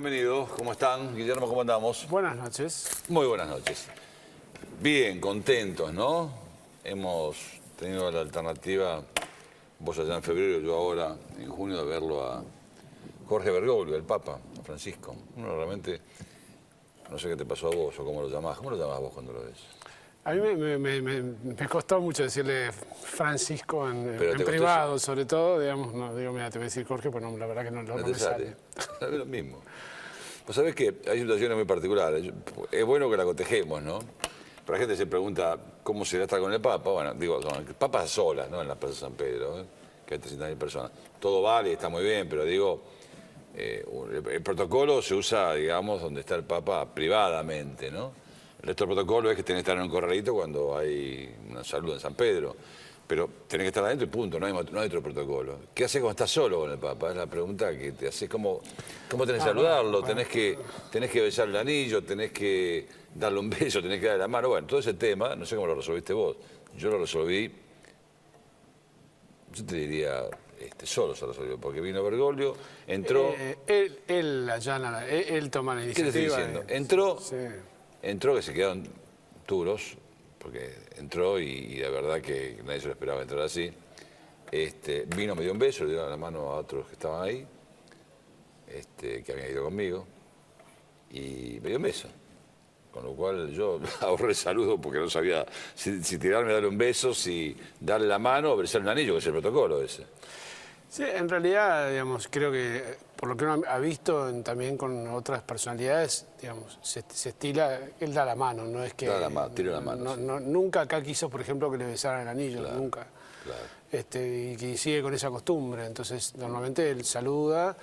bienvenidos. ¿Cómo están? Guillermo, ¿cómo andamos? Buenas noches. Muy buenas noches. Bien, contentos, ¿no? Hemos tenido la alternativa, vos allá en febrero, yo ahora en junio, de verlo a Jorge Bergoglio, el Papa, a Francisco. Uno realmente, no sé qué te pasó a vos o cómo lo llamás. ¿Cómo lo llamás vos cuando lo ves? A mí me costó mucho decirle Francisco en te privado, costó sobre todo, digamos, no digo, mira, te voy a decir Jorge, pues no, la verdad que no me sale. Es lo mismo. Pues sabés que hay situaciones muy particulares. Es bueno que la cotejemos, ¿no? Pero la gente se pregunta cómo será estar con el Papa. Bueno, digo, con el Papa sola, ¿no? En la Plaza San Pedro, ¿eh? Que hay 300.000 personas. Todo vale, está muy bien, pero digo, el protocolo se usa, digamos, donde está el Papa privadamente, ¿no? El resto del protocolo es que tenés que estar en un corralito cuando hay una salud en San Pedro. Pero tenés que estar adentro y punto, no hay otro protocolo. ¿Qué haces cuando estás solo con el Papa? Es la pregunta que te haces. ¿Cómo tenés que saludarlo? Tenés que besar el anillo, tenés que darle un beso, tenés que darle la mano. Bueno, todo ese tema, no sé cómo lo resolviste vos. Yo lo resolví, yo te diría, solo se resolvió, porque vino Bergoglio, entró... Él allana, él toma la ¿Qué te iniciativa. estoy diciendo? Entró, Sí. entró que se quedaron duros, porque entró y la verdad que nadie se lo esperaba entrar así. Vino, me dio un beso, le dio la mano a otros que estaban ahí, que habían ido conmigo, y me dio un beso. Con lo cual yo ahorré el saludo porque no sabía si tirarme a darle un beso, si darle la mano o besar un anillo, que es el protocolo ese. Sí, en realidad, digamos, creo que por lo que uno ha visto también con otras personalidades, digamos, se estila, él da la mano, no es que... Da la mano, tira la mano. No, Sí. nunca acá quiso, por ejemplo, que le besaran el anillo, Claro, nunca. claro. Y que sigue con esa costumbre, entonces normalmente él saluda,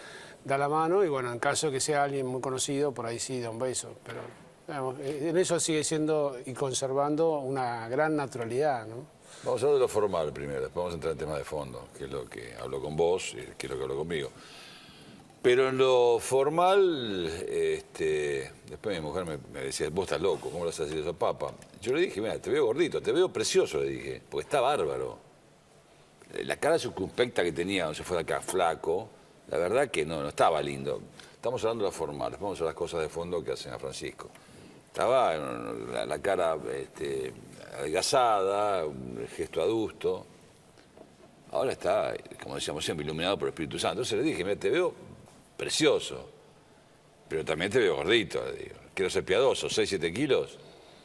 da la mano y bueno, en caso de que sea alguien muy conocido, por ahí sí da un beso, pero digamos, en eso sigue siendo y conservando una gran naturalidad, ¿no? Vamos a hablar de lo formal primero, después vamos a entrar en tema de fondo, que es lo que hablo con vos y que es lo que hablo conmigo. Pero en lo formal, después mi mujer me decía, vos estás loco, ¿cómo lo vas a decir eso, Papa? Yo le dije, mira, te veo gordito, te veo precioso, le dije, porque está bárbaro. La cara circunspecta que tenía, cuando se fue de acá flaco, la verdad que no estaba lindo. Estamos hablando de lo formal, después vamos a las cosas de fondo que hacen a Francisco. Estaba la cara adelgazada, un gesto adusto. Ahora está, como decíamos siempre, iluminado por el Espíritu Santo. Entonces le dije, mira, te veo precioso, pero también te veo gordito, le digo. Quiero ser piadoso, 6, 7 kilos.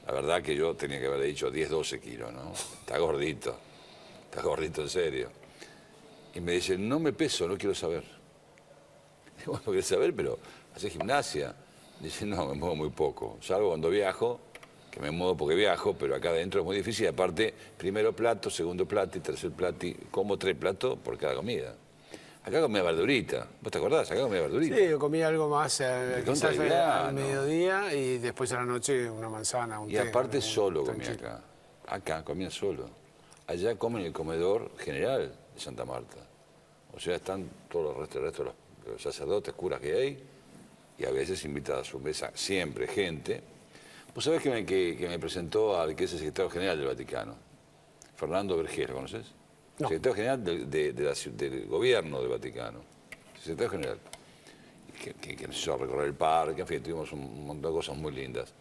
La verdad que yo tenía que haberle dicho 10, 12 kilos, ¿no? Está gordito en serio. Y me dice, no me peso, no quiero saber. Digo, bueno, quieres saber, pero haces gimnasia. Dice, no, me muevo muy poco. Salvo cuando viajo, que me muevo porque viajo, pero acá adentro es muy difícil. Y aparte, primero plato, segundo plato y tercer plato. Como 3 platos por cada comida. Acá comía verdurita. ¿Vos te acordás? Acá comía verdurita. Sí, yo comía algo más quizás liviano. al mediodía y después a la noche una manzana, un té. Y aparte ¿no? solo comía Tranquilo. acá. Acá comía solo. Allá comen en el comedor general de Santa Marta. O sea, están todos el resto de los sacerdotes, curas que hay, y a veces invita a su mesa siempre gente. Vos sabés que me presentó al que es el secretario general del Vaticano, Fernando Vergés, ¿lo conoces? No. Secretario general del gobierno del Vaticano, secretario general, que nos hizo recorrer el parque, en fin, tuvimos un montón de cosas muy lindas.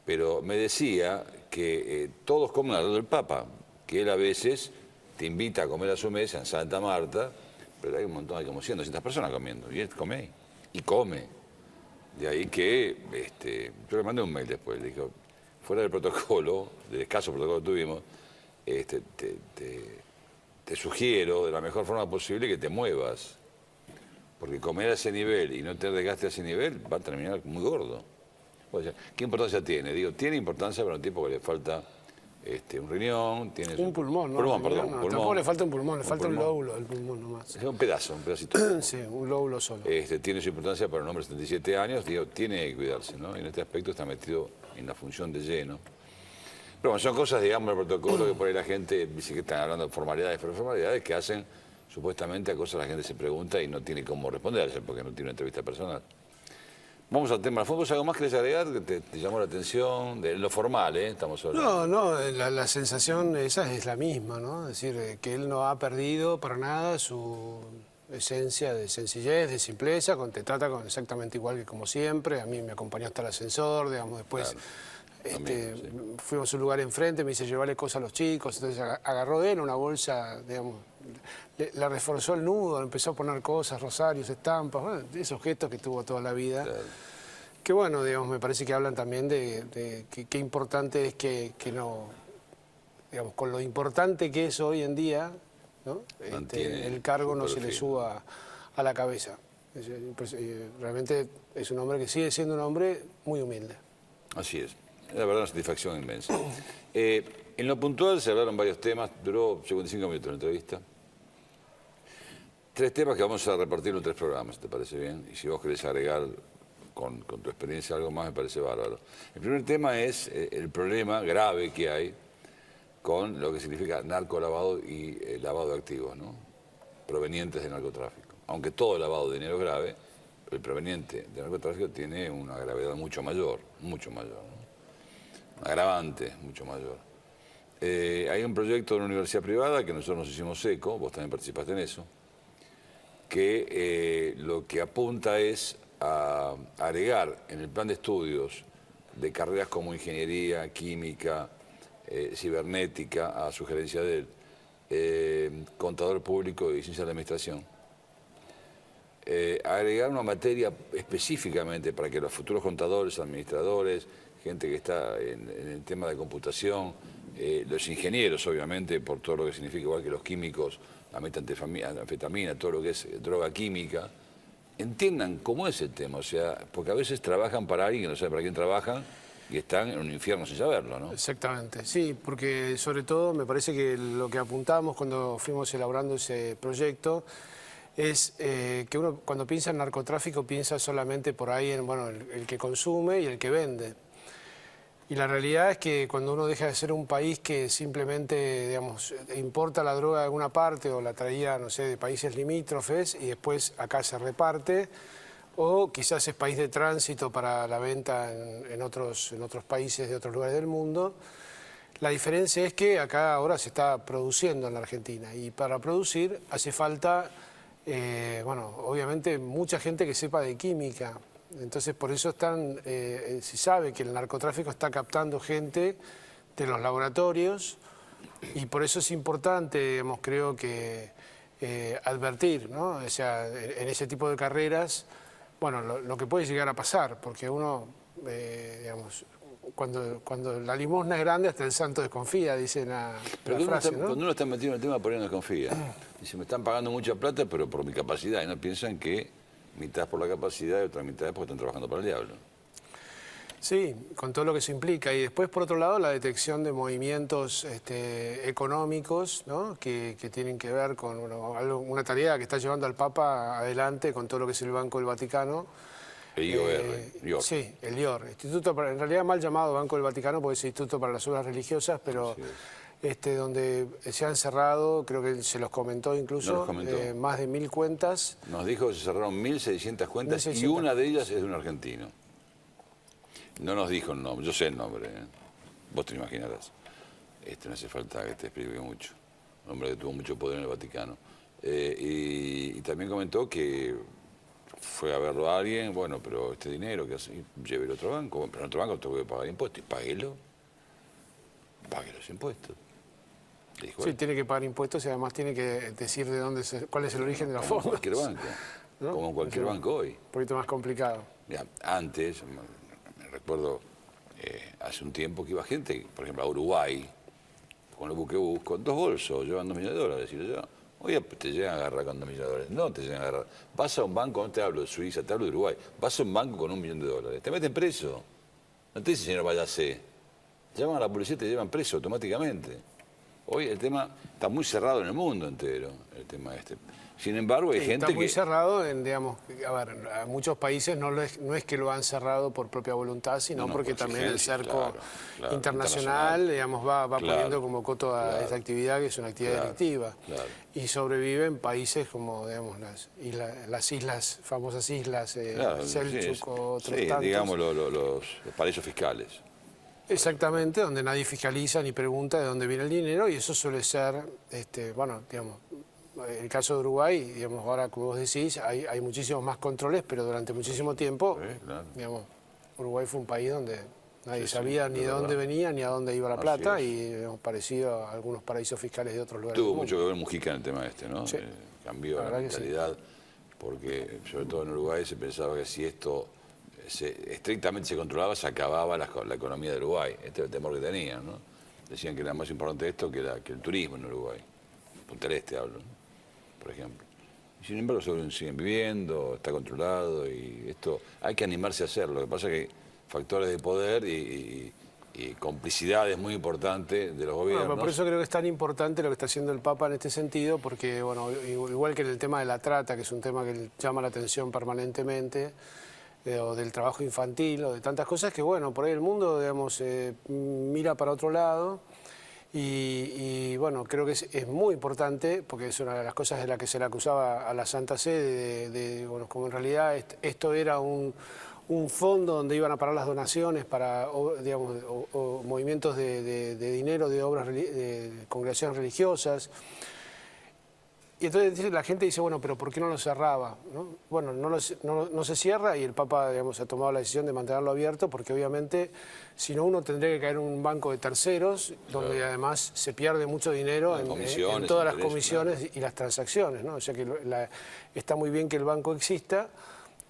Pero me decía que todos comen al lado del Papa, que él a veces te invita a comer a su mesa en Santa Marta, pero hay un montón, hay como 100, 200 personas comiendo, y él come ahí, y come. De ahí que yo le mandé un mail después, le dije, fuera del protocolo, del escaso protocolo que tuvimos, te sugiero de la mejor forma posible que te muevas, porque comer a ese nivel y no tener desgaste a ese nivel va a terminar muy gordo. O sea, ¿qué importancia tiene? Digo, tiene importancia para un tipo que le falta un riñón, tiene Un pulmón, ¿no? Pulmón, perdón, No, pulmón. tampoco le falta un pulmón, le falta un pulmón. lóbulo del pulmón nomás. Es un pedacito. Sí, un lóbulo solo. Tiene su importancia para un hombre de 77 años, digo, tiene que cuidarse, ¿no? Y en este aspecto está metido en la función de lleno. Pero bueno, son cosas, digamos, del protocolo que por ahí la gente dice que están hablando de formalidades, pero formalidades que hacen supuestamente a cosas la gente se pregunta y no tiene cómo responderse porque no tiene una entrevista personal. Vamos al tema. ¿Al fondo algo más querés agregar que te llamó la atención? De lo formal, ¿eh? Estamos hablando. No, la sensación esa es la misma, ¿no? Es decir, que él no ha perdido para nada su esencia de sencillez, de simpleza, te trata exactamente igual que como siempre. A mí me acompañó hasta el ascensor, digamos, después Claro. Sí. fuimos a un lugar enfrente, me dice llevarle cosas a los chicos, entonces agarró él una bolsa, digamos, le reforzó el nudo, empezó a poner cosas, rosarios, estampas, bueno, esos gestos que tuvo toda la vida. Claro. Que bueno, digamos, me parece que hablan también de qué importante es que no, digamos, con lo importante que es hoy en día, ¿no? El cargo no se le suba a la cabeza. Realmente es un hombre que sigue siendo un hombre muy humilde. Así es. La verdad, una satisfacción inmensa. En lo puntual se hablaron varios temas, duró 55 minutos la entrevista. 3 temas que vamos a repartir en 3 programas, ¿te parece bien? Y si vos querés agregar con tu experiencia algo más, me parece bárbaro. El primer tema es el problema grave que hay con lo que significa narcolavado y lavado de activos, ¿no? Provenientes del narcotráfico. Aunque todo lavado de dinero es grave, el proveniente del narcotráfico tiene una gravedad mucho mayor, ¿no? Un agravante mucho mayor. Hay un proyecto de una universidad privada que nosotros nos hicimos eco, vos también participaste en eso, que lo que apunta es a agregar en el plan de estudios de carreras como ingeniería, química, cibernética, a sugerencia de él, contador público y ciencia de la administración, agregar una materia específicamente para que los futuros contadores, administradores, gente que está en el tema de computación, los ingenieros obviamente, por todo lo que significa, igual que los químicos, la metanfetamina, todo lo que es droga química, entiendan cómo es el tema, o sea, porque a veces trabajan para alguien que no sabe para quién trabajan y están en un infierno sin saberlo, ¿no? Exactamente, sí, porque sobre todo me parece que lo que apuntamos cuando fuimos elaborando ese proyecto es que uno cuando piensa en narcotráfico piensa solamente por ahí en bueno, el que consume y el que vende. Y la realidad es que cuando uno deja de ser un país que simplemente, digamos, importa la droga de alguna parte o la traía, no sé, de países limítrofes y después acá se reparte, o quizás es país de tránsito para la venta en otros países de otros lugares del mundo, la diferencia es que acá ahora se está produciendo en la Argentina y para producir hace falta, bueno, obviamente mucha gente que sepa de química. Entonces, por eso se sabe que el narcotráfico está captando gente de los laboratorios y por eso es importante, digamos, creo que advertir, ¿no? O sea, en ese tipo de carreras, bueno, lo que puede llegar a pasar, porque uno, digamos, cuando la limosna es grande, hasta el santo desconfía, dice la frase, ¿no? Cuando uno está metido en el tema, por ahí no desconfía. Dice, me están pagando mucha plata, pero por mi capacidad, y no piensan que mitad es por la capacidad y otra mitad es porque están trabajando para el diablo. Sí, con todo lo que eso implica. Y después, por otro lado, la detección de movimientos económicos, ¿no? que tienen que ver con una tarea que está llevando al Papa adelante con todo lo que es el Banco del Vaticano. El IOR. Sí, el IOR. En realidad mal llamado Banco del Vaticano porque es el Instituto para las Obras Religiosas, pero donde se han cerrado, creo que se los comentó incluso, más de 1000 cuentas. Nos dijo que se cerraron 1600 cuentas 1600. Y una de ellas es de un argentino. No nos dijo el nombre, yo sé el nombre, ¿eh? Vos te lo imaginarás. No hace falta que te explique mucho. Un hombre que tuvo mucho poder en el Vaticano. Y también comentó que fue a verlo a alguien, bueno, pero este dinero que hace, lleve el otro banco, pero en otro banco tengo que pagar impuestos. Y páguelo. Pague los impuestos. Dijo, sí, tiene que pagar impuestos y además tiene que decir de dónde cuál es el origen de la fondos. Como cualquier banco, ¿no? Como cualquier banco hoy. Un poquito más complicado. Mira, antes, me recuerdo hace un tiempo que iba gente, por ejemplo, a Uruguay, con el buquebús, con 2 bolsos, llevan $2 millones. Y yo, oye, te llegan a agarrar con $2 millones. No te llegan a agarrar. Vas a un banco, no te hablo de Suiza, te hablo de Uruguay. Vas a un banco con $1 millón. Te meten preso. No te dicen, señor, váyase. Llaman a la policía y te llevan preso automáticamente. Hoy el tema está muy cerrado en el mundo entero, el tema este. Sin embargo, hay gente que... Está muy cerrado digamos, a ver, a muchos países no es que lo han cerrado por propia voluntad, sino porque también el cerco internacional, digamos, va poniendo como coto a esta actividad, que es una actividad delictiva. Y sobrevive en países como, digamos, las famosas islas Selchuk o otros tantos. Digamos, los paraísos fiscales. Exactamente, donde nadie fiscaliza ni pregunta de dónde viene el dinero y eso suele ser, bueno, digamos, el caso de Uruguay, digamos, ahora como vos decís, hay muchísimos más controles, pero durante muchísimo tiempo, claro. digamos, Uruguay fue un país donde nadie Sí, sabía ni de dónde venía ni a dónde iba la plata, es. y digamos, parecido a algunos paraísos fiscales de otros lugares. Tuvo mucho que ver Mujica en el tema este, ¿no? Sí. Cambió la mentalidad, porque sobre todo en Uruguay se pensaba que si esto estrictamente se controlaba, se acababa la economía de Uruguay. Este es el temor que tenían, ¿no? Decían que era más importante esto que el turismo en Uruguay. Punta del Este hablo, ¿no? Por ejemplo. Y sin embargo, siguen viviendo, está controlado, y esto hay que animarse a hacerlo. Lo que pasa es que factores de poder y complicidades muy importantes de los gobiernos. Bueno, por eso creo que es tan importante lo que está haciendo el Papa en este sentido, porque bueno, igual que en el tema de la trata, que es un tema que llama la atención permanentemente, o del trabajo infantil, o de tantas cosas que, bueno, por ahí el mundo, digamos, mira para otro lado. Y bueno, creo que es muy importante, porque es una de las cosas de las que se le acusaba a la Santa Sede, bueno, como en realidad esto era un fondo donde iban a parar las donaciones para, digamos, o movimientos de dinero de obras, de congregaciones religiosas. Y entonces la gente dice, bueno, pero ¿por qué no lo cerraba? ¿No? Bueno, no se cierra, y el Papa, digamos, ha tomado la decisión de mantenerlo abierto, porque obviamente si no, uno tendría que caer en un banco de terceros, donde además se pierde mucho dinero en todas las comisiones y las transacciones, ¿no? O sea que está muy bien que el banco exista,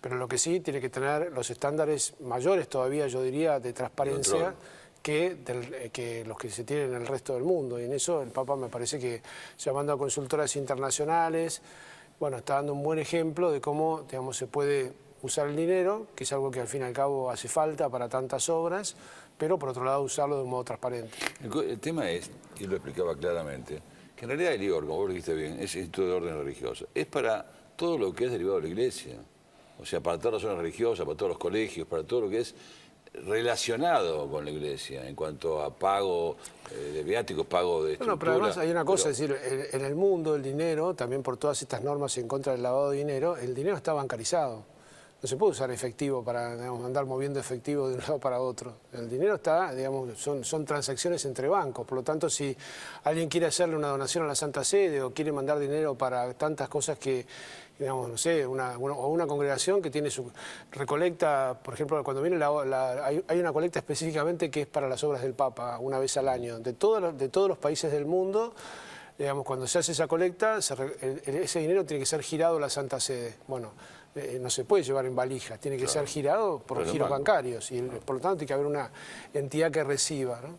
pero lo que sí tiene que tener los estándares mayores todavía, yo diría, de transparencia que los que se tienen en el resto del mundo. Y en eso el Papa me parece que, llamando a consultoras internacionales, bueno, está dando un buen ejemplo de cómo, digamos, se puede usar el dinero, que es algo que al fin y al cabo hace falta para tantas obras, pero por otro lado usarlo de un modo transparente. El tema es, y lo explicaba claramente, que en realidad el IOR, como vos lo dijiste bien, es Instituto de Orden Religioso, es para todo lo que es derivado de la Iglesia. O sea, para todas las zonas religiosas, para todos los colegios, para todo lo que es relacionado con la Iglesia, en cuanto a pago de viáticos, pago de estructura. Bueno, pero además hay una cosa, es decir, en el mundo el dinero, también por todas estas normas en contra del lavado de dinero, el dinero está bancarizado. No se puede usar efectivo para, digamos, andar moviendo efectivo de un lado para otro. El dinero está, digamos, son transacciones entre bancos. Por lo tanto, si alguien quiere hacerle una donación a la Santa Sede o quiere mandar dinero para tantas cosas que, digamos, no sé, o una congregación que tiene su recolecta, por ejemplo, cuando viene hay una colecta específicamente que es para las obras del Papa, una vez al año, de todos los países del mundo. Digamos, cuando se hace esa colecta, ese dinero tiene que ser girado a la Santa Sede. Bueno, no se puede llevar en valija, tiene que ser girado por giros bancarios, y por lo tanto tiene que haber una entidad que reciba, ¿no?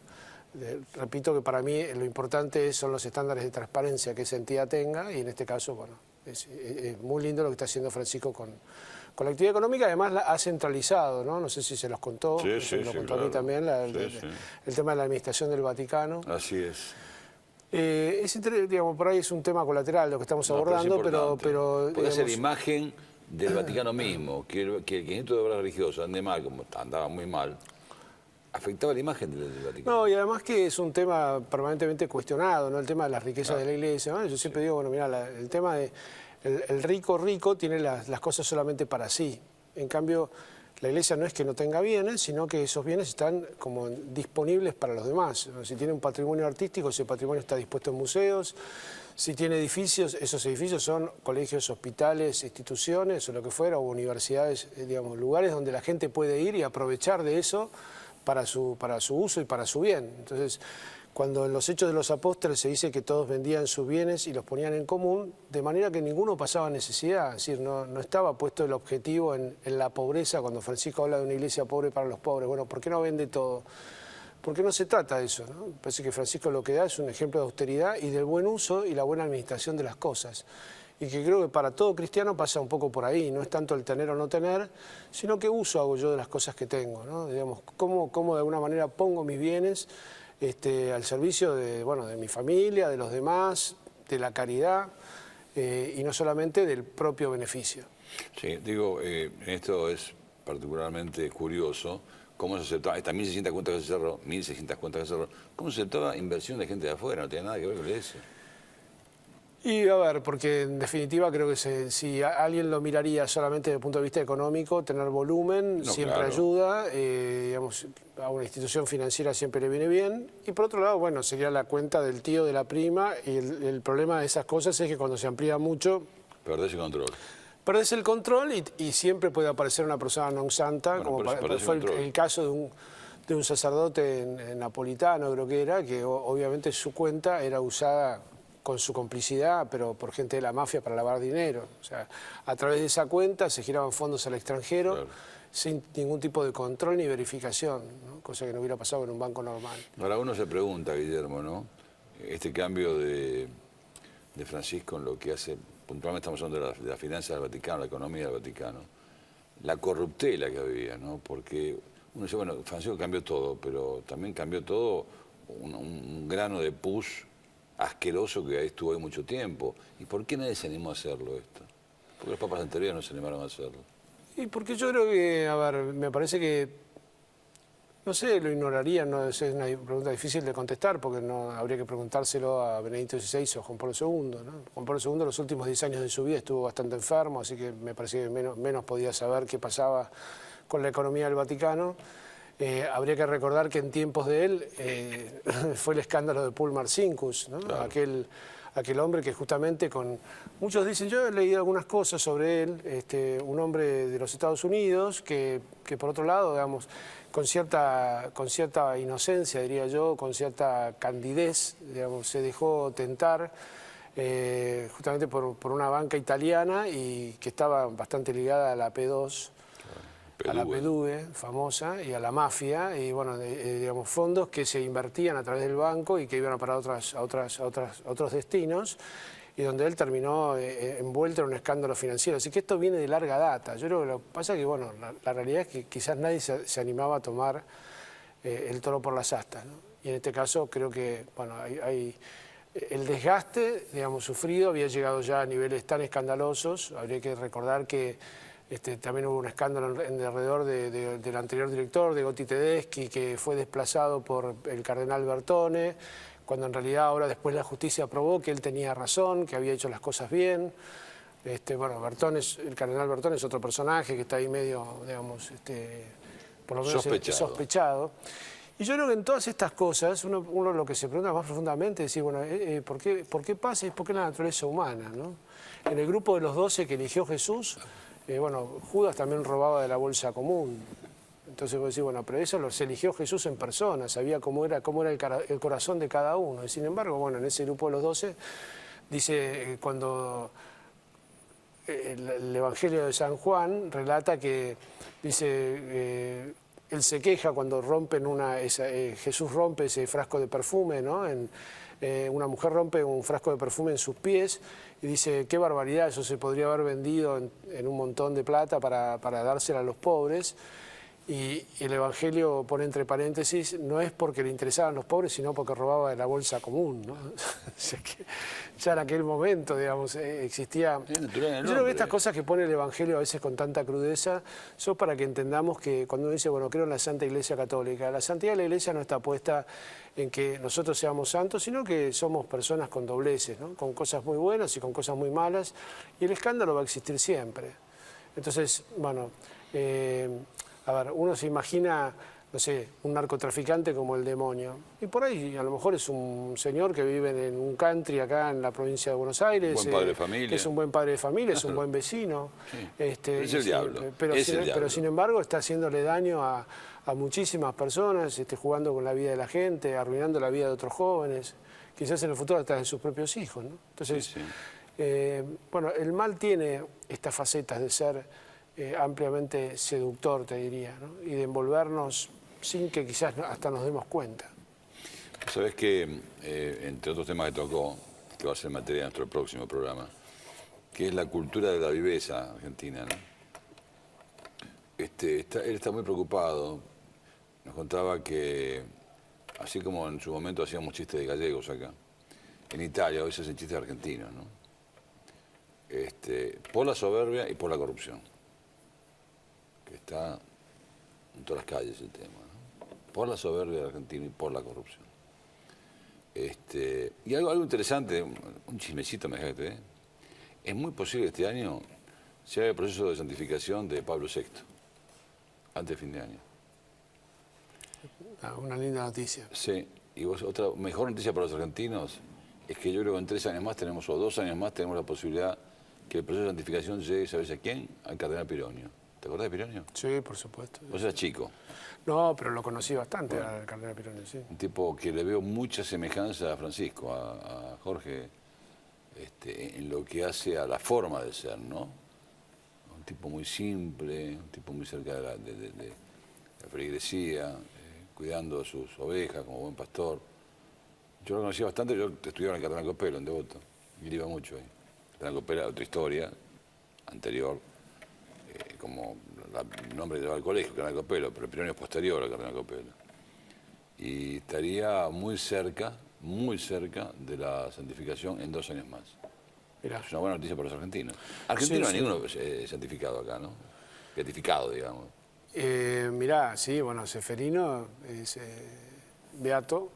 Repito que para mí lo importante son los estándares de transparencia que esa entidad tenga, y en este caso, bueno, es muy lindo lo que está haciendo Francisco con la actividad económica. Además la ha centralizado, ¿no? No sé si se los contó, se lo contó a mí también, el tema de la administración del Vaticano. Así es. Digamos, por ahí es un tema colateral lo que estamos abordando, pero puede ser imagen del Vaticano mismo, que el Instituto de Obras Religiosas ande mal, como andaba muy mal, afectaba la imagen del Vaticano. No, y además que es un tema permanentemente cuestionado, ¿no? El tema de las riquezas de la Iglesia, ¿no? Yo siempre digo, bueno, mira, el tema de el rico tiene las cosas solamente para sí. En cambio, la Iglesia no es que no tenga bienes, sino que esos bienes están como disponibles para los demás. Si tiene un patrimonio artístico, ese patrimonio está dispuesto en museos. Si tiene edificios, esos edificios son colegios, hospitales, instituciones o lo que fuera, o universidades, digamos, lugares donde la gente puede ir y aprovechar de eso para su uso y para su bien. Entonces, cuando en los Hechos de los Apóstoles se dice que todos vendían sus bienes y los ponían en común, de manera que ninguno pasaba necesidad, es decir, no estaba puesto el objetivo en la pobreza. Cuando Francisco habla de una iglesia pobre para los pobres, bueno, ¿por qué no vende todo? Porque no se trata de eso, ¿no? Parece que Francisco lo que da es un ejemplo de austeridad y del buen uso y la buena administración de las cosas. Y que creo que para todo cristiano pasa un poco por ahí, no es tanto el tener o no tener, sino qué uso hago yo de las cosas que tengo, ¿no? Digamos, cómo de alguna manera pongo mis bienes al servicio de mi familia, de los demás, de la caridad, y no solamente del propio beneficio. Sí, digo, esto es particularmente curioso, cómo se aceptaba, estas 1.600 cuentas que se cerró, 1.600 cuentas que se cerró, cómo se aceptaba inversión de gente de afuera, no tiene nada que ver con eso. Y a ver, porque en definitiva creo que si alguien lo miraría solamente desde el punto de vista económico, tener volumen No, siempre claro. ayuda, digamos, a una institución financiera siempre le viene bien. Y por otro lado, bueno, sería la cuenta del tío, de la prima, y el problema de esas cosas es que cuando se amplía mucho, Perdés el control. perdés el control y siempre puede aparecer una persona non santa, Bueno, como por eso perdés el fue control. el caso de un sacerdote napolitano, creo que era, que obviamente su cuenta era usada con su complicidad, pero por gente de la mafia para lavar dinero. O sea, a través de esa cuenta se giraban fondos al extranjero, Claro. sin ningún tipo de control ni verificación, ¿no? Cosa que no hubiera pasado en un banco normal. Ahora uno se pregunta, Guillermo, ¿no? Este cambio de Francisco en lo que hace, puntualmente estamos hablando de la finanza del Vaticano, la economía del Vaticano, la corruptela que había, ¿no? Porque uno dice, bueno, Francisco cambió todo, pero también cambió todo un grano de pus asqueroso que ahí estuvo ahí mucho tiempo. ¿Y por qué nadie se animó a hacerlo esto? Porque los papas anteriores no se animaron a hacerlo. Y porque yo creo que, a ver, me parece que, no sé, lo ignorarían, no es una pregunta difícil de contestar, porque no habría que preguntárselo a Benedicto XVI o Juan Pablo II, ¿no? Juan Pablo II los últimos 10 años de su vida estuvo bastante enfermo, así que me parecía que menos podía saber qué pasaba con la economía del Vaticano. Habría que recordar que en tiempos de él fue el escándalo de Paul Marcinkus, ¿no? Claro. Aquel hombre que justamente con... Muchos dicen, yo he leído algunas cosas sobre él, un hombre de los Estados Unidos que por otro lado, digamos, con cierta inocencia, diría yo, con cierta candidez, digamos, se dejó tentar justamente por una banca italiana y que estaba bastante ligada a la P2, a la PDUE, famosa, y a la mafia, y bueno, digamos, fondos que se invertían a través del banco y que iban a parar a otros destinos, y donde él terminó envuelto en un escándalo financiero. Así que esto viene de larga data. Yo creo que lo que pasa es que, bueno, la realidad es que quizás nadie se animaba a tomar el toro por las astas, ¿no? Y en este caso creo que, bueno, el desgaste, digamos, sufrido había llegado ya a niveles tan escandalosos. Habría que recordar que también hubo un escándalo alrededor del anterior director, de Gotti Tedeschi, que fue desplazado por el cardenal Bertone, cuando en realidad ahora después la justicia probó que él tenía razón, que había hecho las cosas bien. Bueno, el cardenal Bertone es otro personaje que está ahí medio, digamos, por lo menos sospechado. Y yo creo que en todas estas cosas, uno lo que se pregunta más profundamente es decir, bueno, ¿por qué pasa? Es porque es la naturaleza humana, ¿no? En el grupo de los 12 que eligió Jesús, bueno, Judas también robaba de la bolsa común. Entonces vos decís, bueno, pero eso se eligió Jesús en persona, sabía cómo era el corazón de cada uno. Y sin embargo, bueno, en ese grupo de los 12, dice, cuando el Evangelio de San Juan relata que, dice, él se queja cuando Jesús rompe ese frasco de perfume, ¿no? Una mujer rompe un frasco de perfume en sus pies y dice, qué barbaridad, eso se podría haber vendido en un montón de plata para dársela a los pobres. Y el Evangelio pone entre paréntesis, no es porque le interesaban los pobres, sino porque robaba de la bolsa común, ¿no? O sea que ya en aquel momento, digamos, existía... Yo creo que estas cosas que pone el Evangelio a veces con tanta crudeza son para que entendamos que cuando uno dice, bueno, creo en la Santa Iglesia Católica, la santidad de la Iglesia no está puesta en que nosotros seamos santos, sino que somos personas con dobleces, ¿no? Con cosas muy buenas y con cosas muy malas, y el escándalo va a existir siempre. Entonces, bueno... a ver, uno se imagina, no sé, un narcotraficante como el demonio. Y por ahí a lo mejor es un señor que vive en un country acá en la provincia de Buenos Aires. Buen padre de familia. Es un buen padre de familia, es un buen vecino. Sí. Es el diablo. Pero sin embargo está haciéndole daño a muchísimas personas, jugando con la vida de la gente, arruinando la vida de otros jóvenes, quizás en el futuro hasta de sus propios hijos, ¿no? Entonces, bueno, el mal tiene estas facetas de ser... ampliamente seductor, te diría, ¿no? Y de envolvernos sin que quizás hasta nos demos cuenta. Sabés que, entre otros temas que tocó, que va a ser materia de nuestro próximo programa, que es la cultura de la viveza argentina, ¿no? Él está muy preocupado. Nos contaba que, así como en su momento hacíamos chistes de gallegos acá, en Italia hoy se hacen chistes argentinos, ¿no? Por la soberbia y por la corrupción. Que está en todas las calles el tema, ¿no? Por la soberbia de Argentina y por la corrupción. Y algo interesante, un chismecito, me dejaste, ¿eh? Es muy posible que este año se haga el proceso de santificación de Pablo VI, antes de fin de año. Una linda noticia. Sí, y otra mejor noticia para los argentinos es que yo creo que en 3 años más tenemos, o 2 años más, tenemos la posibilidad que el proceso de santificación llegue, ¿sabes a quién? Al cardenal Pironio. ¿Te acordás de Pironio? Sí, por supuesto. Vos eras chico. No, pero lo conocí bastante al cardenal Pironio, sí. Un tipo que le veo mucha semejanza a Francisco, a Jorge, en lo que hace a la forma de ser, ¿no? Un tipo muy simple, un tipo muy cerca de la feligresía, cuidando a sus ovejas como buen pastor. Yo lo conocí bastante, yo estudiaba en el Cardenal Copelo, en Devoto, y él iba mucho ahí. El Cardenal Copelo, otra historia anterior, como el nombre que llevaba al colegio, Cardenal Copelo, pero el Pironio es posterior al Cardenal Copelo. Y estaría muy cerca de la santificación en 2 años más. Mirá. Es una buena noticia para los argentinos. Argentinos Sí, no hay ninguno santificado acá, ¿no? Beatificado, digamos. Mirá, sí, bueno, Seferino es beato,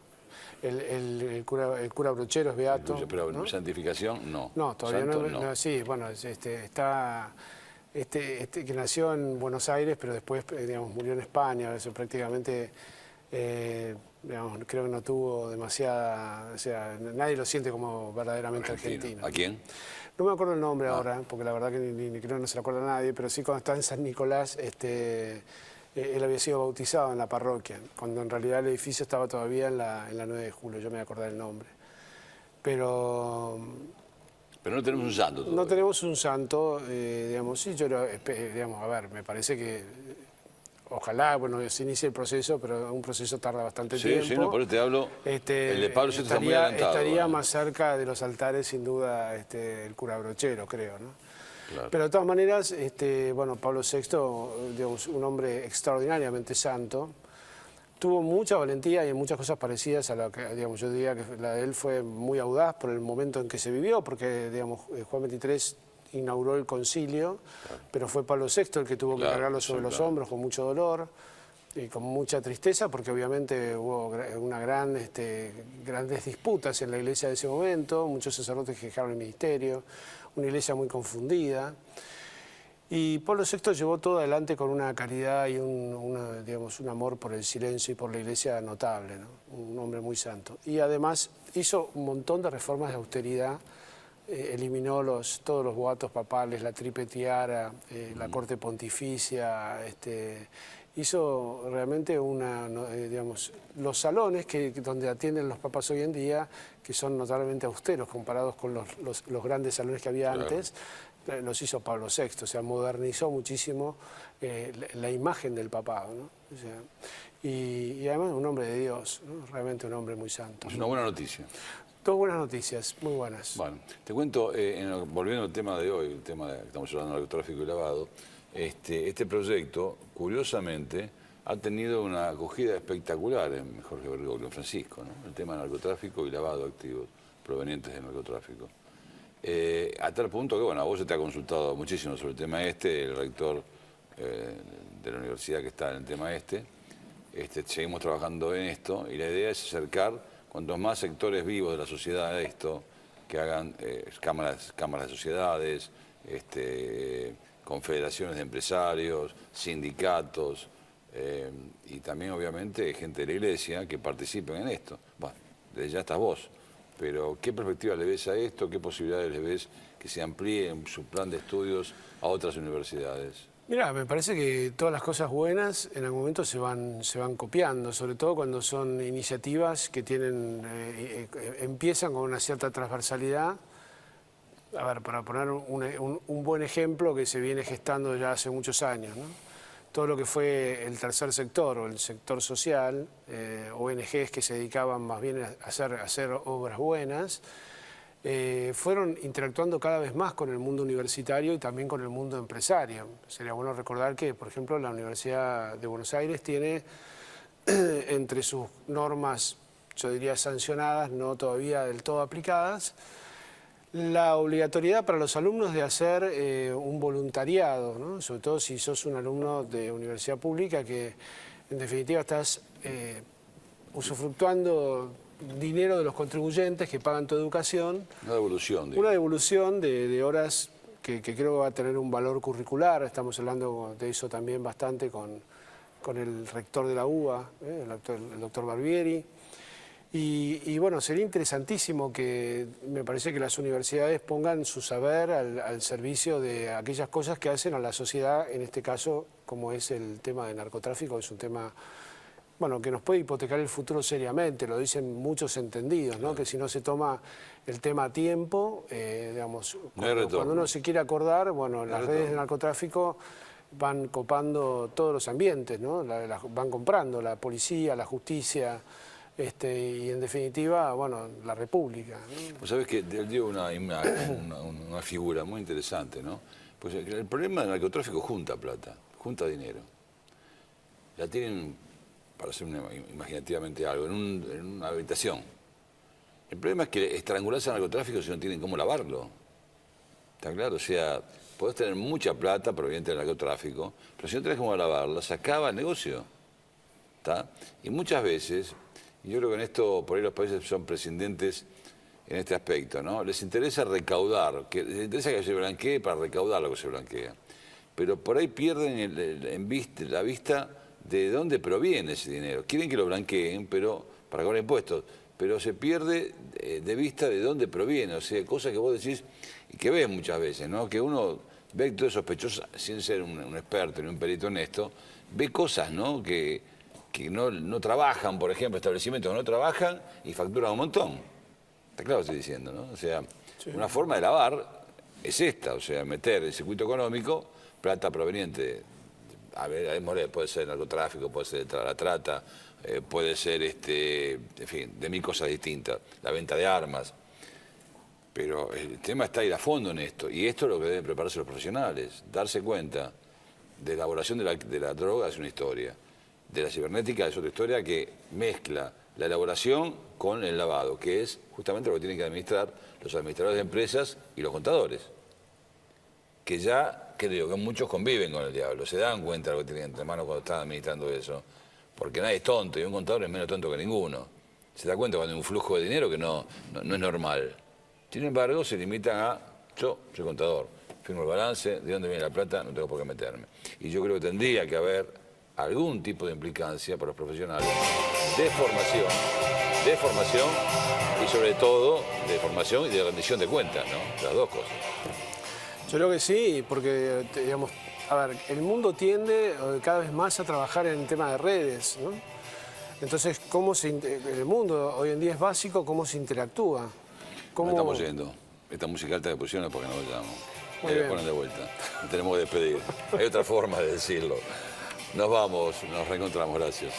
el cura Brochero es beato. Pero ¿no? santificación, no. No, todavía Santo, no. Sí, bueno, está que nació en Buenos Aires, pero después, digamos, murió en España, eso prácticamente, digamos, creo que no tuvo demasiada, o sea, nadie lo siente como verdaderamente argentino. ¿A quién? No me acuerdo el nombre ahora, porque la verdad que ni creo que no se lo acuerda nadie, pero sí cuando estaba en San Nicolás, él había sido bautizado en la parroquia, cuando en realidad el edificio estaba todavía en la 9 de julio, yo me voy a acordar el nombre. Pero no tenemos un santo todavía. no tenemos un santo, digamos, sí, digamos, a ver, me parece que ojalá, bueno, se inicie el proceso, pero un proceso tarda bastante tiempo. Sí, no, por eso te hablo, el de Pablo VI está muy adelantado. Estaría más cerca de los altares, sin duda, el cura Brochero, creo, ¿no? Claro. Pero de todas maneras, bueno, Pablo VI, digamos, un hombre extraordinariamente santo, tuvo mucha valentía y en muchas cosas parecidas a la que, digamos, yo diría que la de él fue muy audaz por el momento en que se vivió, porque, digamos, Juan XXIII inauguró el concilio, claro, pero fue Pablo VI el que tuvo que cargarlo sobre los hombros con mucho dolor y con mucha tristeza, porque obviamente hubo grandes disputas en la iglesia de ese momento, muchos sacerdotes que dejaron el ministerio, una iglesia muy confundida. Y Pablo VI llevó todo adelante con una caridad y un amor por el silencio y por la iglesia notable, ¿no? Un hombre muy santo. Y además hizo un montón de reformas de austeridad, eliminó todos los boatos papales, la triple tiara, la corte pontificia, hizo realmente digamos, los salones donde atienden los papas hoy en día, que son notablemente austeros comparados con los grandes salones que había antes, los hizo Pablo VI, o sea, modernizó muchísimo la imagen del papado, ¿no? O sea, y además un hombre de Dios, ¿no? Realmente un hombre muy santo. Es una buena noticia. Dos buenas noticias, muy buenas. Bueno, te cuento, volviendo al tema de hoy, el tema que estamos hablando del narcotráfico y lavado, este proyecto, curiosamente, ha tenido una acogida espectacular en Jorge Bergoglio, en Francisco, ¿no? El tema del narcotráfico y lavado de activos provenientes del narcotráfico. A tal punto que, bueno, a vos se te ha consultado muchísimo sobre el tema el rector de la universidad que está en el tema seguimos trabajando en esto y la idea es acercar cuantos más sectores vivos de la sociedad a esto, que hagan cámaras de sociedades, confederaciones de empresarios, sindicatos y también obviamente gente de la iglesia que participen en esto. Bueno, desde ya estás vos. Pero, ¿qué perspectiva le ves a esto? ¿Qué posibilidades le ves que se amplíe su plan de estudios a otras universidades? Mira, me parece que todas las cosas buenas en algún momento se van copiando, sobre todo cuando son iniciativas que empiezan con una cierta transversalidad. A ver, para poner un buen ejemplo que se viene gestando ya hace muchos años, ¿no? Todo lo que fue el tercer sector o el sector social, ONGs que se dedicaban más bien a hacer obras buenas, fueron interactuando cada vez más con el mundo universitario y también con el mundo empresario. Sería bueno recordar que, por ejemplo, la Universidad de Buenos Aires tiene entre sus normas, yo diría sancionadas, no todavía del todo aplicadas, la obligatoriedad para los alumnos de hacer un voluntariado, ¿no? Sobre todo si sos un alumno de universidad pública que en definitiva estás usufructuando dinero de los contribuyentes que pagan tu educación. Una devolución. Una devolución de horas que creo que va a tener un valor curricular. Estamos hablando de eso también bastante con el rector de la UBA, el doctor Barbieri. Y bueno, sería interesantísimo que me parece que las universidades pongan su saber al servicio de aquellas cosas que hacen a la sociedad, en este caso, como es el tema de narcotráfico, es un tema, bueno, que nos puede hipotecar el futuro seriamente, lo dicen muchos entendidos, ¿no? Que si no se toma el tema a tiempo, digamos, cuando uno se quiere acordar, bueno, las redes de narcotráfico van copando todos los ambientes, ¿no? Van comprando la policía, la justicia, y en definitiva, bueno, la República, ¿no? Vos sabés que él dio una figura muy interesante, ¿no? Pues el problema del narcotráfico junta plata, junta dinero. La tienen, para hacer imaginativamente algo, en una habitación. El problema es que estrangularse al narcotráfico si no tienen cómo lavarlo. ¿Está claro? O sea, podés tener mucha plata proveniente del narcotráfico, pero si no tenés cómo lavarla, se acaba el negocio. ¿Está? Y muchas veces, yo creo que en esto, por ahí los países son prescindentes en este aspecto, ¿no? Les interesa recaudar, les interesa que se blanquee para recaudar lo que se blanquea. Pero por ahí pierden la vista de dónde proviene ese dinero. Quieren que lo blanqueen, pero para cobrar impuestos, pero se pierde de vista de dónde proviene. O sea, cosas que vos decís y que ves muchas veces, ¿no? Que uno ve actitudes sospechosas sin ser un experto ni un perito en esto, ve cosas, ¿no? Que no trabajan, por ejemplo, establecimientos que no trabajan y facturan un montón. Está claro lo que estoy diciendo, ¿no? O sea, sí. Una forma de lavar es esta, o sea, meter el circuito económico plata proveniente, puede ser narcotráfico, puede ser la trata, puede ser, en fin, de mil cosas distintas, la venta de armas. Pero el tema está ir a fondo en esto, y esto es lo que deben prepararse los profesionales, darse cuenta de la elaboración de la droga es una historia, de la cibernética es otra historia que mezcla la elaboración con el lavado, que es justamente lo que tienen que administrar los administradores de empresas y los contadores, que ya, creo que muchos conviven con el diablo, se dan cuenta de lo que tienen entre manos cuando están administrando eso, porque nadie es tonto y un contador es menos tonto que ninguno. Se da cuenta cuando hay un flujo de dinero que no es normal. Sin embargo, se limitan a, yo soy contador, firmo el balance, de dónde viene la plata, no tengo por qué meterme. Y yo creo que tendría que haber algún tipo de implicancia para los profesionales de formación y sobre todo de formación y de rendición de cuentas, ¿no? Las dos cosas. Yo creo que sí, porque, digamos, a ver, el mundo tiende cada vez más a trabajar en el tema de redes, ¿no? Entonces, el mundo hoy en día es básico, ¿cómo se interactúa? ¿Cómo? Estamos yendo. Esta música alta que pusieron es porque nos vayamos. Ponen de vuelta. Tenemos que despedir. Hay otra forma de decirlo. Nos vamos, nos reencontramos. Gracias.